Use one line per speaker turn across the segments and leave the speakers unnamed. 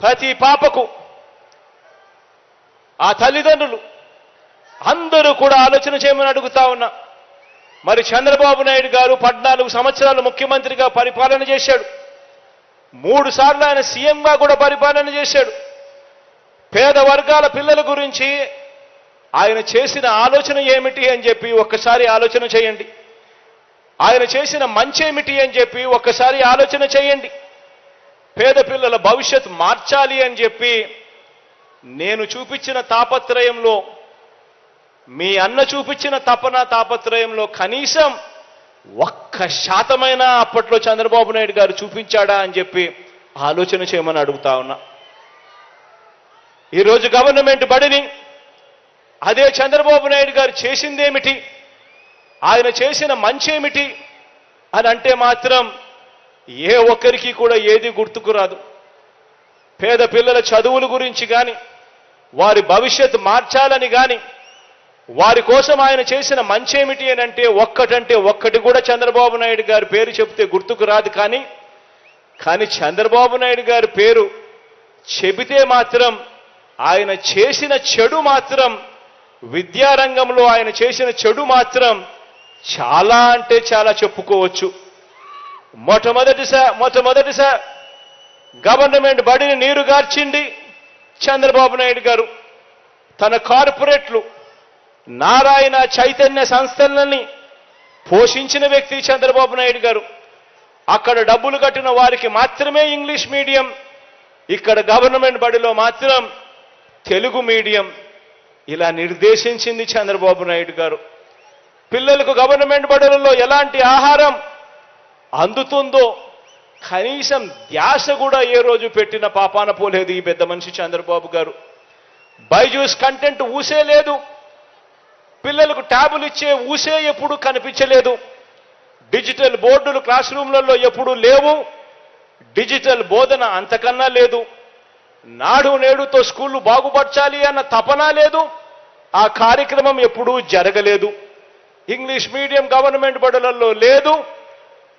ప్రతి పాపకు ఆ తల్లిదండ్రులు అందరూ కూడా ఆలోచన చేయమని అడుగుతా ఉన్నా. మరి చంద్రబాబు నాయుడు గారు 14 సంవత్సరాలు ముఖ్యమంత్రిగా పరిపాలన చేశాడు. 3 సార్లు ఆయన సీఎంగా కూడా పరిపాలన చేశాడు. పేద వర్గాల పిల్లల గురించి ఆయన చేసిన ఆలోచన ఏమిటి అని చెప్పి ఒక్కసారి ఆలోచన చేయండి. ఆయన చేసిన మంచి ఏమిటి అని చెప్పి ఒక్కసారి ఆలోచన చేయండి. పేద పిల్లల భవిష్యత్ మార్చాలి అని చెప్పి నేను చూపించిన తాపత్రయంలో, మీ అన్న చూపించిన తపన తాపత్రయంలో కనీసం 1% అప్పట్లో చంద్రబాబు నాయుడు గారు చూపించాడా అని చెప్పి ఆలోచన చేయమని అడుగుతా ఉన్నా. ఈరోజు గవర్నమెంట్ బడిని అదే చంద్రబాబు నాయుడు గారు చేసిందేమిటి, ఆయన చేసిన మంచి ఏమిటి అని అంటే మాత్రం ఏ ఒక్కరికి కూడా ఏది గుర్తుకు రాదు. పేద పిల్లల చదువుల గురించి కానీ, వారి భవిష్యత్తు మార్చాలని కానీ, వారి కోసం ఆయన చేసిన మంచి ఏమిటి అని అంటే ఒక్కటి కూడా చంద్రబాబు నాయుడు గారి పేరు చెబితే గుర్తుకు రాదు. కానీ చంద్రబాబు నాయుడు గారి పేరు చెబితే మాత్రం ఆయన చేసిన చెడు మాత్రం, విద్యారంగంలో ఆయన చేసిన చెడు మాత్రం చాలా అంటే చాలా చెప్పుకోవచ్చు. మొట్టమొదటిసారి గవర్నమెంట్ బడిని నీరుగార్చింది చంద్రబాబు నాయుడు గారు. తన కార్పొరేట్లు నారాయణ చైతన్య సంస్థలని పోషించిన వ్యక్తి చంద్రబాబు నాయుడు గారు. అక్కడ డబ్బులు కట్టిన వారికి మాత్రమే ఇంగ్లీష్ మీడియం, ఇక్కడ గవర్నమెంట్ బడిలో మాత్రం తెలుగు మీడియం. ఇలా నిర్దేశించింది చంద్రబాబు నాయుడు గారు. పిల్లలకు గవర్నమెంట్ బడులలో ఎలాంటి ఆహారం అందుతుందో కనీసం ధ్యాస కూడా ఏ రోజు పెట్టిన పాపాన పోలేదు ఈ పెద్ద మనిషి చంద్రబాబు గారు. బైజూస్ కంటెంట్ ఊసే లేదు, పిల్లలకు ట్యాబులు ఇచ్చే ఊసే ఎప్పుడు కనిపించలేదు, డిజిటల్ బోర్డులు క్లాస్ రూమ్లలో ఎప్పుడూ లేవు, డిజిటల్ బోధన అంతకన్నా లేదు, నాడు నేడుతో స్కూళ్లు బాగుపరచాలి అన్న తపన లేదు, ఆ కార్యక్రమం ఎప్పుడూ జరగలేదు. ఇంగ్లీష్ మీడియం గవర్నమెంట్ బడులలో లేదు.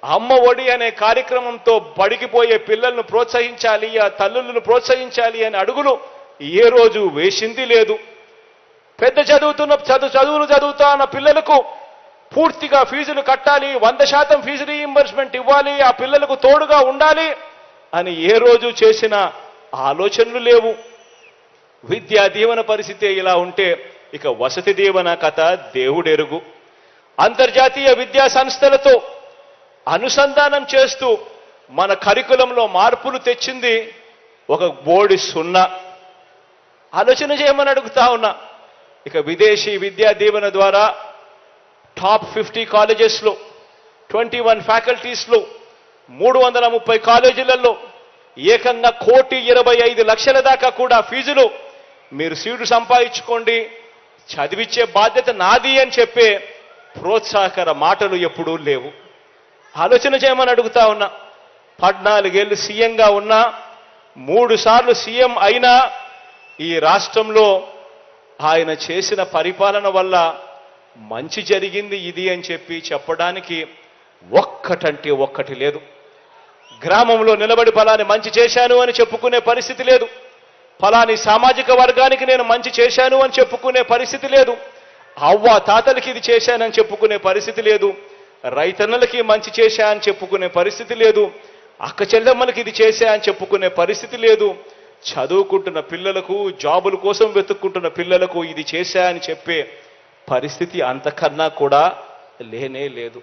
అమ్మ ఒడి అనే కార్యక్రమంతో బడికిపోయే పిల్లలను ప్రోత్సహించాలి, ఆ తల్లులను ప్రోత్సహించాలి అనే అడుగులు ఏ రోజు వేసింది లేదు. పెద్ద చదువులు చదువుతా ఉన్న పిల్లలకు పూర్తిగా ఫీజులు కట్టాలి, 100% ఫీజు రీయింబర్స్మెంట్ ఇవ్వాలి, ఆ పిల్లలకు తోడుగా ఉండాలి అని ఏ రోజు చేసిన ఆలోచనలు లేవు. విద్యా దీవెన పరిస్థితి ఇలా ఉంటే ఇక వసతి దీవెన కథ దేవుడెరుగు. అంతర్జాతీయ విద్యా సంస్థలతో అనుసంధానం చేస్తూ మన కరికులంలో మార్పులు తెచ్చింది ఒక బోర్డు 0. ఆలోచన చేయమని అడుగుతా ఉన్నా. ఇక విదేశీ విద్యా దీవెన ద్వారా టాప్ 50 కాలేజెస్లో, 21 ఫ్యాకల్టీస్లో, 330 కాలేజీలలో ఏకంగా 1,25,00,000 దాకా కూడా ఫీజులు మీరు సీటు సంపాదించుకోండి, చదివించే బాధ్యత నాది అని చెప్పే ప్రోత్సాహకర మాటలు ఎప్పుడూ లేవు. ఆలోచన చేయమని అడుగుతా ఉన్నా. 14 ఏళ్ళు సీఎంగా ఉన్నా, 3 సార్లు సీఎం అయినా ఈ రాష్ట్రంలో ఆయన చేసిన పరిపాలన వల్ల మంచి జరిగింది ఇది అని చెప్పి చెప్పడానికి ఒక్కటి లేదు. గ్రామంలో నిలబడి ఫలాని మంచి చేశాను అని చెప్పుకునే పరిస్థితి లేదు. ఫలాని సామాజిక వర్గానికి నేను మంచి చేశాను అని చెప్పుకునే పరిస్థితి లేదు. అవ్వ తాతలకి ఇది చేశానని చెప్పుకునే పరిస్థితి లేదు. రైతన్నలకి మంచి చేశా అని చెప్పుకునే పరిస్థితి లేదు. అక్క చెల్లెమ్మలకి ఇది చేశా అని చెప్పుకునే పరిస్థితి లేదు. చదువుకుంటున్న పిల్లలకు, జాబుల కోసం వెతుక్కుంటున్న పిల్లలకు ఇది చేశా అని చెప్పే పరిస్థితి అంతకన్నా కూడా లేనే లేదు.